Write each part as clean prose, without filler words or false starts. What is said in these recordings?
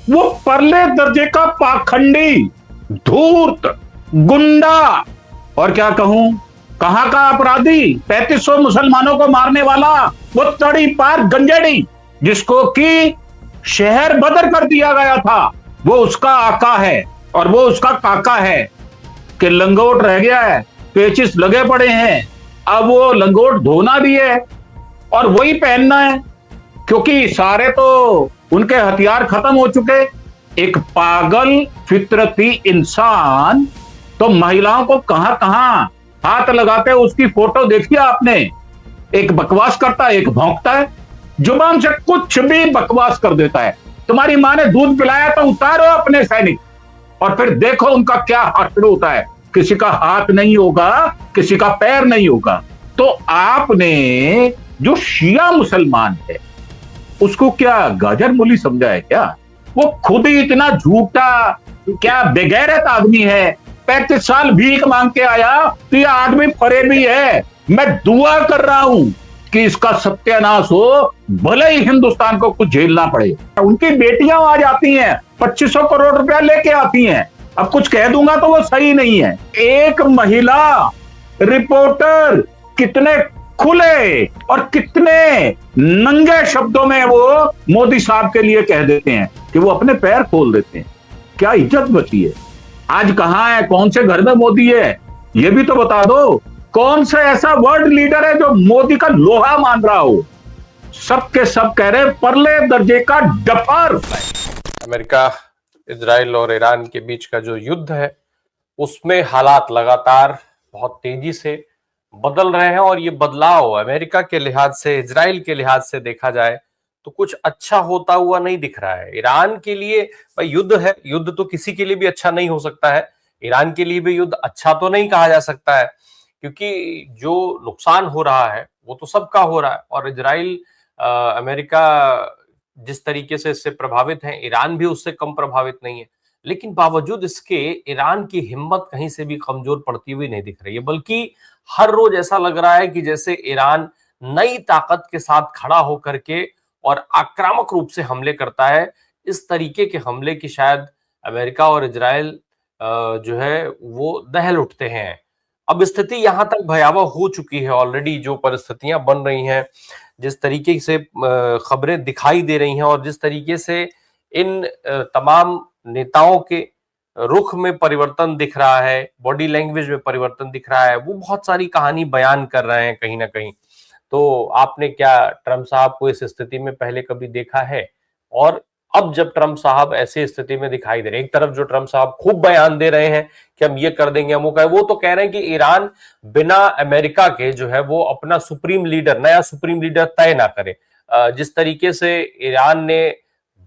वो परले दर्जे का पाखंडी, धूर्त, गुंडा, और क्या कहूं, कहां का अपराधी, 3500 मुसलमानों को मारने वाला, वो तड़ी पार गंजेड़ी, जिसको कि शहर बदर कर दिया गया था, वो उसका आका है और वो उसका काका है कि लंगोट रह गया है, पेचिस लगे पड़े हैं, अब वो लंगोट धोना भी है और वही पहनना है, क्योंकि सारे तो उनके हथियार खत्म हो चुके। एक पागल फितरती इंसान तो महिलाओं को कहां कहां हाथ लगाते, उसकी फोटो देखिए आपने। एक बकवास करता है, एक भौंकता है, जुबान से कुछ भी बकवास कर देता है। तुम्हारी माँ ने दूध पिलाया तो उतारो अपने सैनिक, और फिर देखो उनका क्या हाथ होता है। किसी का हाथ नहीं होगा, किसी का पैर नहीं होगा। तो आपने जो शिया मुसलमान है उसको क्या गाजर मूली समझा है क्या? वो खुद ही इतना झूठा, क्या बेगैरत आदमी है। 35 साल भीख मांग के आया तो ये आदमी फरेबी है। मैं दुआ कर रहा हूं कि इसका सत्यानाश हो, भले ही हिंदुस्तान को कुछ झेलना पड़े। उनकी बेटियां आ जाती हैं, 2500 करोड़ रुपया लेके आती हैं। अब कुछ कह दूंगा तो वो सही नहीं है। एक महिला रिपोर्टर कितने खुले और कितने नंगे शब्दों में वो मोदी साहब के लिए कह देते हैं कि वो अपने पैर खोल देते हैं। क्या इज्जत बची है? आज कहां है, कौन से घर में मोदी है, ये भी तो बता दो। कौन सा ऐसा वर्ल्ड लीडर है जो मोदी का लोहा मान रहा हो? सब के सब कह रहे परले दर्जे का डफर। अमेरिका, इजराइल और ईरान के बीच का जो युद्ध है उसमें हालात लगातार बहुत तेजी से बदल रहे हैं और ये बदलाव अमेरिका के लिहाज से, इजराइल के लिहाज से देखा जाए तो कुछ अच्छा होता हुआ नहीं दिख रहा है। ईरान के लिए भाई युद्ध है, युद्ध तो किसी के लिए भी अच्छा नहीं हो सकता है। ईरान के लिए भी युद्ध अच्छा तो नहीं कहा जा सकता है, क्योंकि जो नुकसान हो रहा है वो तो सबका हो रहा है। और इजराइल, अमेरिका जिस तरीके से इससे प्रभावित है, ईरान भी उससे कम प्रभावित नहीं है। लेकिन बावजूद इसके ईरान की हिम्मत कहीं से भी कमजोर पड़ती हुई नहीं दिख रही है, बल्कि हर रोज ऐसा लग रहा है कि जैसे ईरान नई ताकत के साथ खड़ा होकर के और आक्रामक रूप से हमले करता है। इस तरीके के हमले की शायद अमेरिका और इजराइल जो है वो दहल उठते हैं। अब स्थिति यहां तक भयावह हो चुकी है ऑलरेडी, जो परिस्थितियां बन रही हैं, जिस तरीके से खबरें दिखाई दे रही हैं और जिस तरीके से इन तमाम नेताओं के रुख में परिवर्तन दिख रहा है, बॉडी लैंग्वेज में परिवर्तन दिख रहा है, वो बहुत सारी कहानी बयान कर रहे हैं कहीं ना कहीं। तो आपने क्या ट्रंप साहब को इस स्थिति में पहले कभी देखा है? और अब जब ट्रंप साहब ऐसी स्थिति में दिखाई दे रहे हैं, एक तरफ जो ट्रंप साहब खूब बयान दे रहे हैं कि हम ये कर देंगे, हम वो तो कह रहे हैं कि ईरान बिना अमेरिका के जो है वो अपना सुप्रीम लीडर, नया सुप्रीम लीडर तय ना करे। जिस तरीके से ईरान ने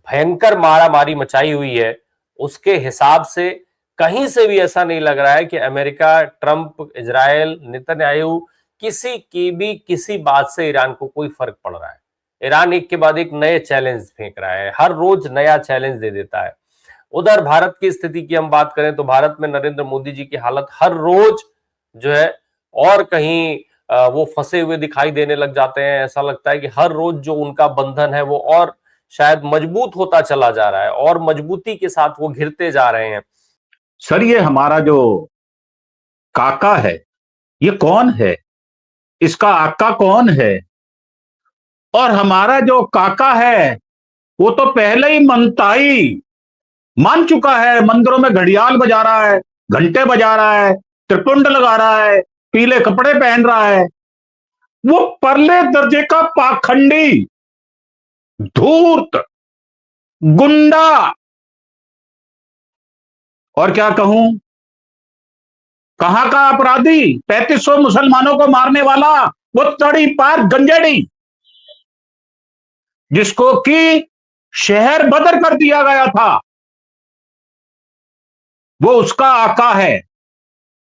भयंकर मारामारी मचाई हुई है, उसके हिसाब से कहीं से भी ऐसा नहीं लग रहा है कि अमेरिका, ट्रंप, इजराइल, नेतन्याहू, किसी की भी किसी बात से ईरान को कोई फर्क पड़ रहा है। ईरान एक के बाद एक नए चैलेंज फेंक रहा है, हर रोज नया चैलेंज दे देता है। उधर भारत की स्थिति की हम बात करें तो भारत में नरेंद्र मोदी जी की हालत हर रोज जो है और कहीं वो फंसे हुए दिखाई देने लग जाते हैं। ऐसा लगता है कि हर रोज जो उनका बंधन है वो और शायद मजबूत होता चला जा रहा है और मजबूती के साथ वो घिरते जा रहे हैं। सर, ये हमारा जो काका है ये कौन है? इसका आका कौन है? और हमारा जो काका है वो तो पहले ही मनताई मान चुका है। मंदिरों में घड़ियाल बजा रहा है, घंटे बजा रहा है, त्रिपुंड लगा रहा है, पीले कपड़े पहन रहा है। वो परले दर्जे का पाखंडी, धूर्त, गुंडा, और क्या कहूं, कहां का अपराधी, 3500 मुसलमानों को मारने वाला, वो तड़ी पार गंजेड़ी, जिसको कि शहर बदर कर दिया गया था, वो उसका आका है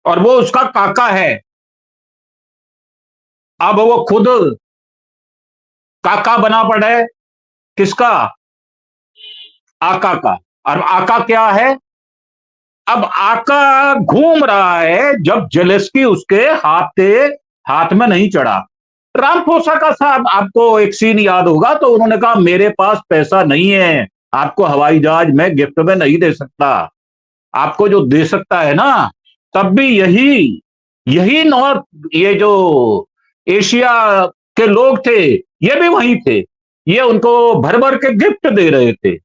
और वो उसका काका है। अब वो खुद काका बना पड़े किसका? आका का। और आका क्या है? अब आका घूम रहा है जब जेलेंस्की उसके हाथ में नहीं चढ़ा। रामफोसा का साहब, आपको एक सीन याद होगा, तो उन्होंने कहा मेरे पास पैसा नहीं है, आपको हवाई जहाज मैं गिफ्ट में नहीं दे सकता। आपको जो दे सकता है ना, तब भी यही यही नॉर्थ, ये जो एशिया के लोग थे, ये भी वहीं थे। ये उनको भर भर के गिफ्ट दे रहे थे।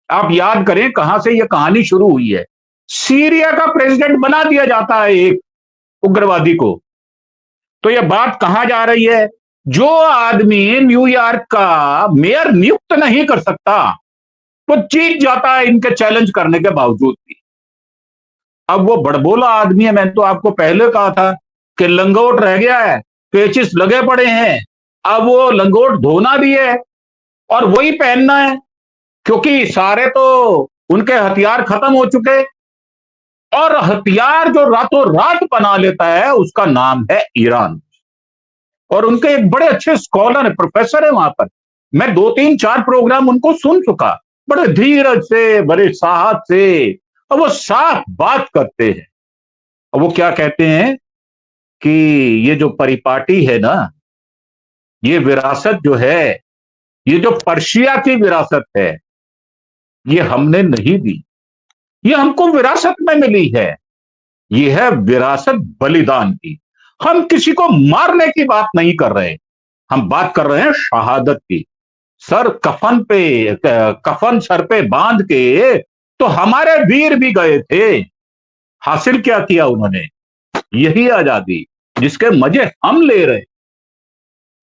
आप याद करें कहां से ये कहानी शुरू हुई है। सीरिया का प्रेसिडेंट बना दिया जाता है एक उग्रवादी को। तो ये बात कहां जा रही है? जो आदमी न्यूयॉर्क का मेयर नियुक्त नहीं कर सकता, वो जीत जाता है इनके चैलेंज करने के बावजूद भी। अब वो बड़बोला आदमी है, मैंने तो आपको पहले कहा था कि लंगोट रह गया है, पेचिस लगे पड़े हैं। अब वो लंगोट धोना भी है और वही पहनना है, क्योंकि सारे तो उनके हथियार खत्म हो चुके। और हथियार जो रातों रात बना लेता है उसका नाम है ईरान। और उनके एक बड़े अच्छे स्कॉलर है, प्रोफेसर है वहां पर। मैं 2 3 4 प्रोग्राम उनको सुन चुका। बड़े धीरज से, बड़े साहस से, और वो साफ बात करते हैं। और वो क्या कहते हैं कि ये जो परिपाटी है ना, ये विरासत जो है, ये जो पर्शिया की विरासत है, ये हमने नहीं दी, ये हमको विरासत में मिली है। ये है विरासत बलिदान की। हम किसी को मारने की बात नहीं कर रहे, हम बात कर रहे हैं शहादत की। सर कफन सर पे बांध के तो हमारे वीर भी गए थे। हासिल क्या किया उन्होंने? यही आजादी जिसके मजे हम ले रहे।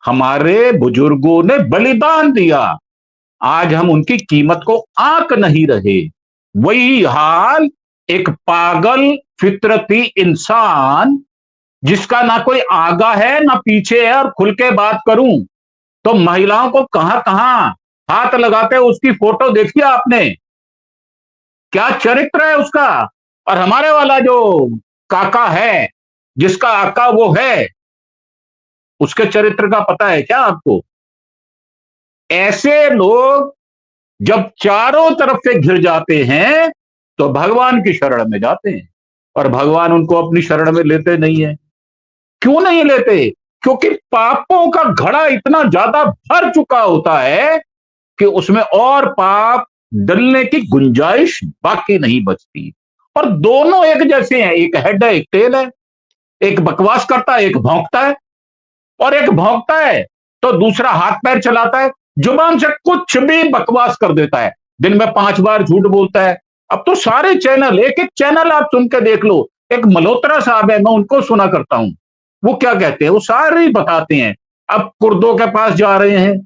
हमारे बुजुर्गों ने बलिदान दिया, आज हम उनकी कीमत को आंक नहीं रहे। वही हाल एक पागल फितरती इंसान, जिसका ना कोई आगा है ना पीछे है, और खुल के बात करूं तो महिलाओं को कहां कहां हाथ लगाते उसकी फोटो देखिए आपने, क्या चरित्र है उसका। और हमारे वाला जो काका है, जिसका आका वो है, उसके चरित्र का पता है क्या आपको? ऐसे लोग जब चारों तरफ से घिर जाते हैं तो भगवान की शरण में जाते हैं, और भगवान उनको अपनी शरण में लेते नहीं है। क्यों नहीं लेते? क्योंकि पापों का घड़ा इतना ज्यादा भर चुका होता है कि उसमें और पाप डलने की गुंजाइश बाकी नहीं बचती। और दोनों एक जैसे हैं, एक हेड है एक टेल है। एक बकवास करता है, एक भौंकता है। और एक भौंकता है तो दूसरा हाथ पैर चलाता है, जुबान से कुछ भी बकवास कर देता है, दिन में 5 बार झूठ बोलता है। अब तो सारे चैनल, एक एक चैनल आप सुन के देख लो। एक मल्होत्रा साहब है, मैं उनको सुना करता हूं। वो क्या कहते हैं, वो सारे ही बताते हैं। अब कुर्दों के पास जा रहे हैं,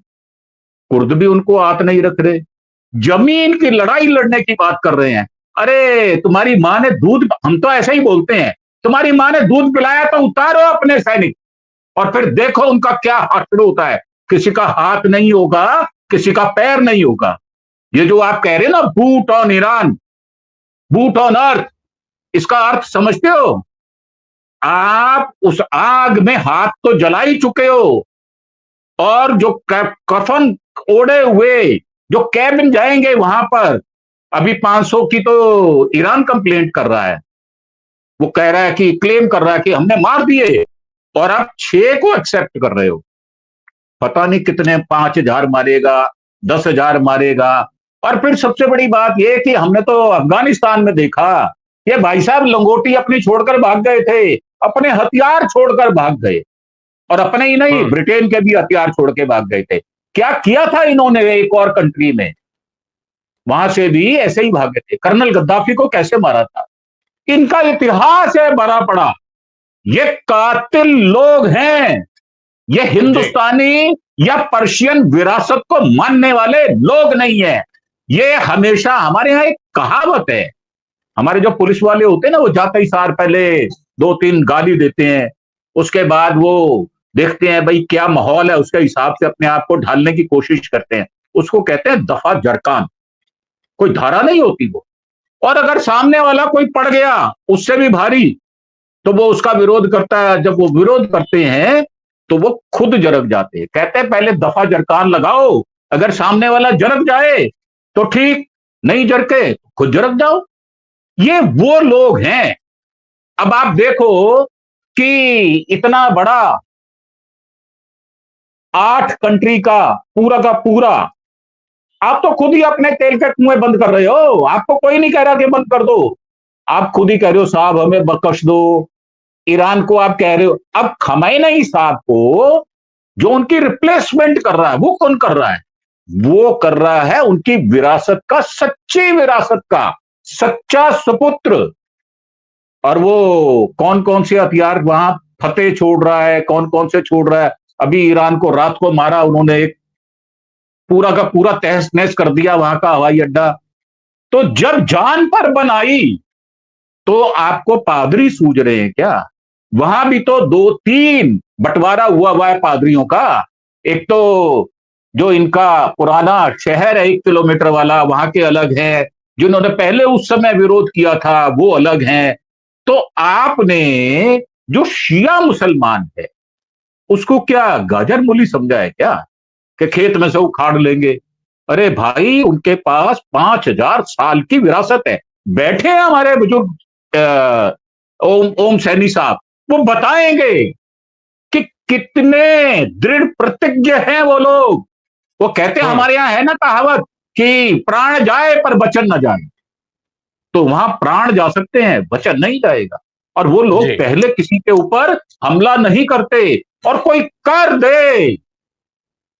कुर्द भी उनको हाथ नहीं रख रहे। जमीन की लड़ाई लड़ने की बात कर रहे हैं। अरे तुम्हारी माँ ने दूध, हम तो ऐसे ही बोलते हैं, तुम्हारी माँ ने दूध पिलाया तो उतारो अपने सैनिक, और फिर देखो उनका क्या हाथ होता है। किसी का हाथ नहीं होगा, किसी का पैर नहीं होगा। ये जो आप कह रहे हैं ना, boot on Iran, boot on earth, इसका अर्थ समझते हो? आप उस आग में हाथ तो जला ही चुके हो, और जो कफन ओढ़े हुए जो कैबिन जाएंगे वहां पर, अभी 500 की तो ईरान कंप्लेंट कर रहा है। वो कह रहा है कि, क्लेम कर रहा है कि हमने मार दिए, और आप 6 को एक्सेप्ट कर रहे हो। पता नहीं कितने, 5,000 मारेगा, 10,000 मारेगा। और फिर सबसे बड़ी बात यह कि हमने तो अफगानिस्तान में देखा, ये भाई साहब लंगोटी अपनी छोड़कर भाग गए थे, अपने हथियार छोड़कर भाग गए। और अपने ही नहीं, ब्रिटेन के भी हथियार छोड़ के भाग गए थे। क्या किया था इन्होंने एक और कंट्री में, वहां से भी ऐसे ही भागे थे। कर्नल गद्दाफी को कैसे मारा था, इनका इतिहास है भरा पड़ा। ये कातिल लोग हैं, ये हिंदुस्तानी या पर्शियन विरासत को मानने वाले लोग नहीं है। ये हमेशा, हमारे यहां एक कहावत है, हमारे जो पुलिस वाले होते हैं ना, वो जाते ही सार पहले 2 3 गाली देते हैं, उसके बाद वो देखते हैं भाई क्या माहौल है, उसके हिसाब से अपने आप को ढालने की कोशिश करते हैं। उसको कहते हैं दफा जरकान। कोई धारा नहीं होती वो। और अगर सामने वाला कोई पड़ गया उससे भी भारी, तो वो उसका विरोध करता है। जब वो विरोध करते हैं तो वो खुद जरक जाते हैं। कहते हैं पहले दफा जरकान लगाओ, अगर सामने वाला जरक जाए तो ठीक, नहीं जरके तो खुद जरक जाओ। ये वो लोग हैं। अब आप देखो कि इतना बड़ा 8 कंट्री का पूरा आप तो खुद ही अपने तेल के कुएं बंद कर रहे हो, आपको कोई नहीं कह रहा कि बंद कर दो। आप खुद ही कह रहे हो साहब हमें बख्श दो, ईरान को आप कह रहे हो। अब खमैनी साहब को जो उनकी रिप्लेसमेंट कर रहा है वो कौन कर रहा है? वो कर रहा है उनकी विरासत का, सच्ची विरासत का सच्चा सुपुत्र। और वो कौन कौन से हथियार वहां फतेह छोड़ रहा है, कौन कौन से छोड़ रहा है। अभी ईरान को रात को मारा उन्होंने, एक पूरा का पूरा तहस नहस कर दिया वहां का हवाई अड्डा। तो जब जान पर बनाई तो आपको पादरी सूझ रहे हैं क्या? वहां भी तो दो तीन बंटवारा हुआ है पादरियों का। एक तो जो इनका पुराना शहर है 1 किलोमीटर वाला, वहां के अलग है, जिन्होंने पहले उस समय विरोध किया था वो अलग हैं। तो आपने जो शिया मुसलमान है उसको क्या गाजर मूली समझा है क्या कि खेत में से उखाड़ लेंगे? अरे भाई उनके पास 5,000 साल की विरासत है। बैठे हैं हमारे बुजुर्ग ओम ओम सैनी साहब, वो बताएंगे कि कितने दृढ़ प्रतिज्ञ हैं वो लोग। वो कहते हैं हमारे यहां है ना कहावत कि प्राण जाए पर वचन न जाए। तो वहां प्राण जा सकते हैं, वचन नहीं जाएगा। और वो लोग जी पहले किसी के ऊपर हमला नहीं करते, और कोई कर दे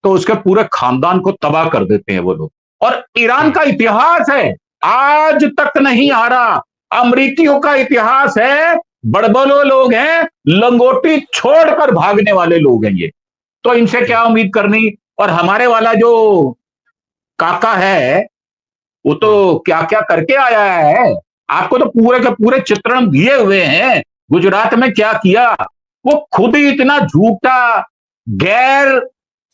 तो उसके पूरे खानदान को तबाह कर देते हैं वो लोग। और ईरान का इतिहास है, आज तक नहीं हारा। अमरीकियों का इतिहास है, बड़बड़ो लोग हैं, लंगोटी छोड़कर भागने वाले लोग हैं ये। तो इनसे क्या उम्मीद करनी? और हमारे वाला जो काका है वो तो क्या क्या करके आया है। आपको तो पूरे के पूरे चित्रण दिए हुए हैं, गुजरात में क्या किया। वो खुद ही इतना झूठा, गैर,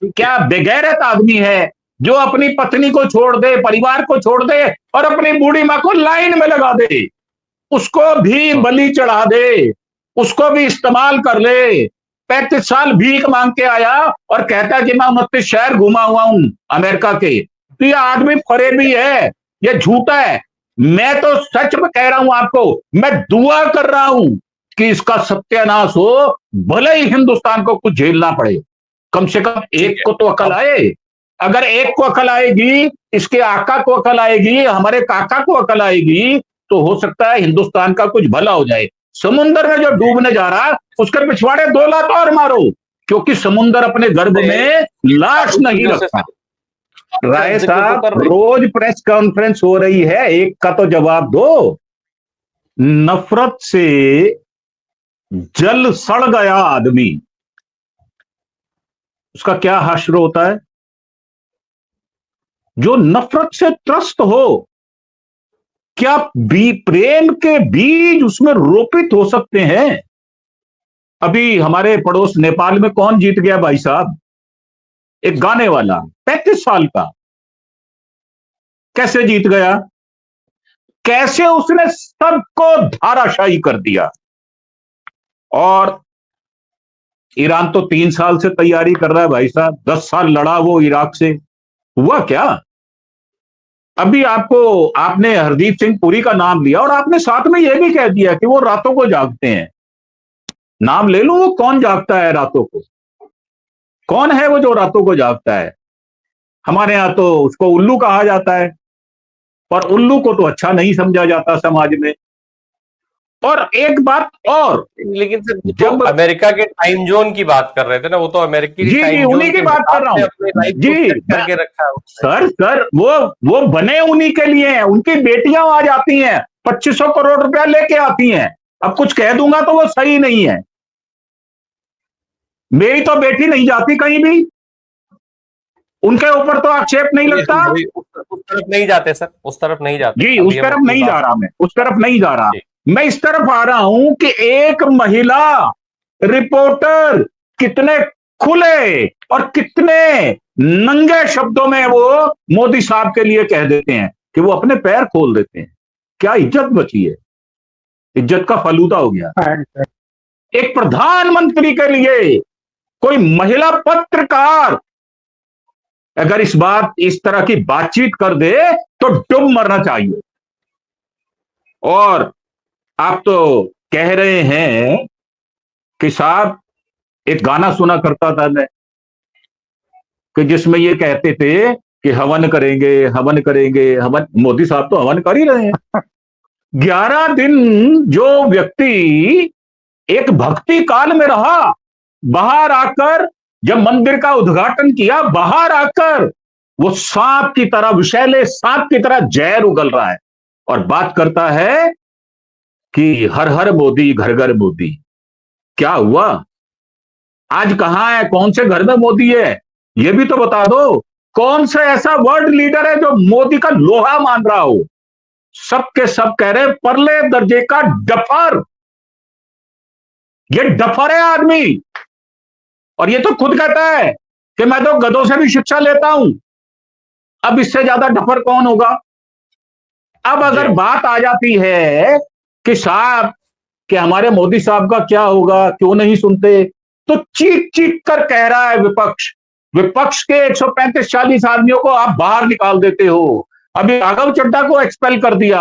क्या बेगैरत आदमी है जो अपनी पत्नी को छोड़ दे, परिवार को छोड़ दे और अपनी बूढ़ी मां को लाइन में लगा दे, उसको भी बलि चढ़ा दे, उसको भी इस्तेमाल कर ले। 35 साल भीख मांग के आया और कहता है कि मैं 29 शहर घुमा हुआ हूं अमेरिका के। तो ये आदमी फरेबी है, ये झूठा है। मैं तो सच में कह रहा हूं आपको, मैं दुआ कर रहा हूं कि इसका सत्यानाश हो, भले ही हिंदुस्तान को कुछ झेलना पड़े। कम से कम ठीक एक है। को तो अकल अब आए। अगर एक को अकल आएगी, इसके आका को अकल आएगी, हमारे काका को अकल आएगी, तो हो सकता है हिंदुस्तान का कुछ भला हो जाए। समुंदर में जो डूबने जा रहा उसके पिछवाड़े 2 लात और मारो, क्योंकि समुंदर अपने गर्भ में लाश उन नहीं चीजों से रखता। का राय जिक्र तो साहब, कर रही रोज प्रेस कॉन्फ्रेंस हो रही है, एक का तो जवाब दो। नफरत से जल सड़ गया आदमी, उसका क्या हश्र होता है? जो नफरत से त्रस्त हो, क्या प्रेम के बीज उसमें रोपित हो सकते हैं? अभी हमारे पड़ोस नेपाल में कौन जीत गया भाई साहब? एक गाने वाला, 35 साल का। कैसे जीत गया? कैसे उसने सबको धाराशायी कर दिया। और ईरान तो 3 साल से तैयारी कर रहा है भाई साहब, 10 साल लड़ा वो इराक से। हुआ क्या? अभी आपको, आपने हरदीप सिंह पुरी का नाम लिया और आपने साथ में यह भी कह दिया कि वो रातों को जागते हैं। नाम ले लो, वो कौन जागता है रातों को? कौन है वो जो रातों को जागता है? हमारे यहां तो उसको उल्लू कहा जाता है, और उल्लू को तो अच्छा नहीं समझा जाता समाज में। और एक बात और, लेकिन सर वो तो जब, अमेरिका के टाइम जोन की बात कर रहे थे ना, वो तो अमेरिकी जी जी टाइम उन्हीं जोन की के बात कर हिसाब रहा से हूं अपनी लाइफ को जी। सेट करके रखा है उसने। सर वो बने उन्हीं के लिए हैं, उनकी बेटियां आ जाती हैं, 2500 करोड़ रुपया लेके आती हैं। अब कुछ कह दूंगा तो वो सही नहीं है। मेरी तो बेटी नहीं जाती कहीं भी, उनके ऊपर तो आक्षेप नहीं अभी लगता। हम अभी उस तरफ नहीं जाते सर, उस तरफ नहीं जाते, जी उस अभी हम तरफ अपनी नहीं जा बात। रहा, मैं उस तरफ नहीं जा रहा। जी मैं इस तरफ आ रहा हूं कि एक महिला रिपोर्टर कितने खुले और कितने नंगे शब्दों में वो मोदी साहब के लिए कह देते हैं कि वो अपने पैर खोल देते हैं। क्या इज्जत बची है? इज्जत का फलूदा हो गया। एक प्रधानमंत्री के लिए कोई महिला पत्रकार अगर इस तरह की बातचीत कर दे तो डूब मरना चाहिए। और आप तो कह रहे हैं कि साहब, एक गाना सुना करता था मैं कि जिसमें ये कहते थे कि हवन करेंगे, हवन करेंगे, हवन। मोदी साहब तो हवन कर ही रहे हैं। 11 दिन जो व्यक्ति एक भक्ति काल में रहा, बाहर आकर जब मंदिर का उद्घाटन किया, बाहर आकर वो सांप की तरह, विषैले सांप की तरह जहर उगल रहा है और बात करता है कि हर हर मोदी, घर घर मोदी। क्या हुआ? आज कहां है? कौन से घर में मोदी है? ये भी तो बता दो। कौन सा ऐसा वर्ल्ड लीडर है जो मोदी का लोहा मान रहा हो? सबके सब कह रहे परले दर्जे का डफर। ये डफर है आदमी। और ये तो खुद कहता है कि मैं तो गधों से भी शिक्षा लेता हूं। अब इससे ज्यादा डफर कौन होगा? अब अगर जी बात आ जाती है कि साहब कि हमारे मोदी साहब का क्या होगा, क्यों नहीं सुनते, तो चीख चीख कर कह रहा है विपक्ष। विपक्ष के 135-40 आदमियों को आप बाहर निकाल देते हो। अभी राघव चड्ढा को एक्सपेल कर दिया।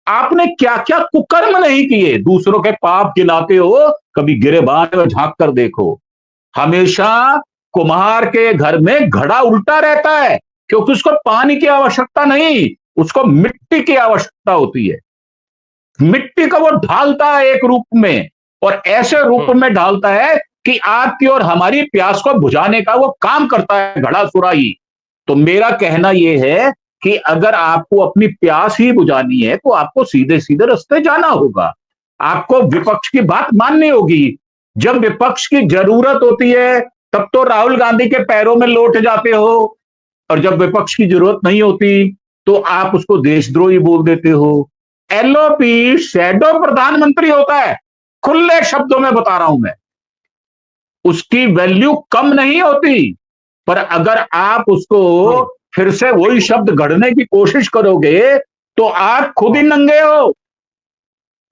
आपने क्या क्या कुकर्म नहीं किए। दूसरों के पाप गिनाते हो, कभी गिरेबान में झांक कर देखो। हमेशा कुम्हार के घर में घड़ा उल्टा रहता है, क्योंकि उसको पानी की आवश्यकता नहीं, उसको मिट्टी की आवश्यकता होती है। मिट्टी को वो ढालता है एक रूप में, और ऐसे रूप में ढालता है कि आपकी और हमारी प्यास को बुझाने का वो काम करता है, घड़ा सुराही। तो मेरा कहना यह है कि अगर आपको अपनी प्यास ही बुझानी है तो आपको सीधे सीधे रास्ते जाना होगा। आपको विपक्ष की बात माननी होगी। जब विपक्ष की जरूरत होती है तब तो राहुल गांधी के पैरों में लौट जाते हो, और जब विपक्ष की जरूरत नहीं होती तो आप उसको देशद्रोही बोल देते हो। एलओपी शैडो प्रधानमंत्री होता है, खुले शब्दों में बता रहा हूं मैं। उसकी वैल्यू कम नहीं होती, पर अगर आप उसको फिर से वही शब्द गढ़ने की कोशिश करोगे तो आप खुद ही नंगे हो।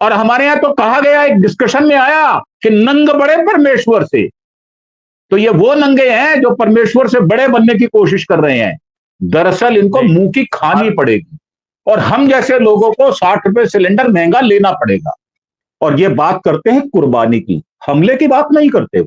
और हमारे यहां तो कहा गया, एक डिस्कशन में आया कि नंग बड़े परमेश्वर से। तो ये वो नंगे हैं जो परमेश्वर से बड़े बनने की कोशिश कर रहे हैं। दरअसल इनको जी मुंह की खानी पड़ेगी, और हम जैसे लोगों को 60 रुपए सिलेंडर महंगा लेना पड़ेगा। और ये बात करते हैं कुर्बानी की, हमले की बात नहीं करते।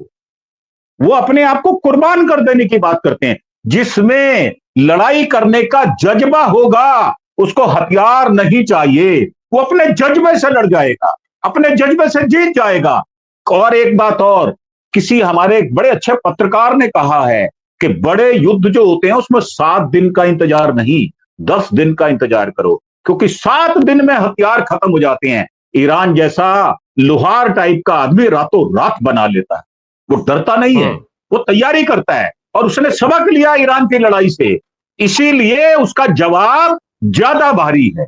वो अपने आप को कुर्बान कर देने की बात करते हैं। जिसमें लड़ाई करने का जज्बा होगा उसको हथियार नहीं चाहिए। वो अपने जज्बे से लड़ जाएगा, अपने जज्बे से जीत जाएगा। और एक बात और, किसी हमारे एक बड़े अच्छे पत्रकार ने कहा है कि बड़े युद्ध जो होते हैं उसमें 7 दिन का इंतजार नहीं, 10 दिन का इंतजार करो, क्योंकि 7 दिन में हथियार खत्म हो जाते हैं। ईरान जैसा लोहार टाइप का आदमी रातों रात बना लेता है। वो डरता नहीं है, वो तैयारी करता है, और उसने सबक लिया ईरान की लड़ाई से। इसीलिए उसका जवाब ज्यादा भारी है।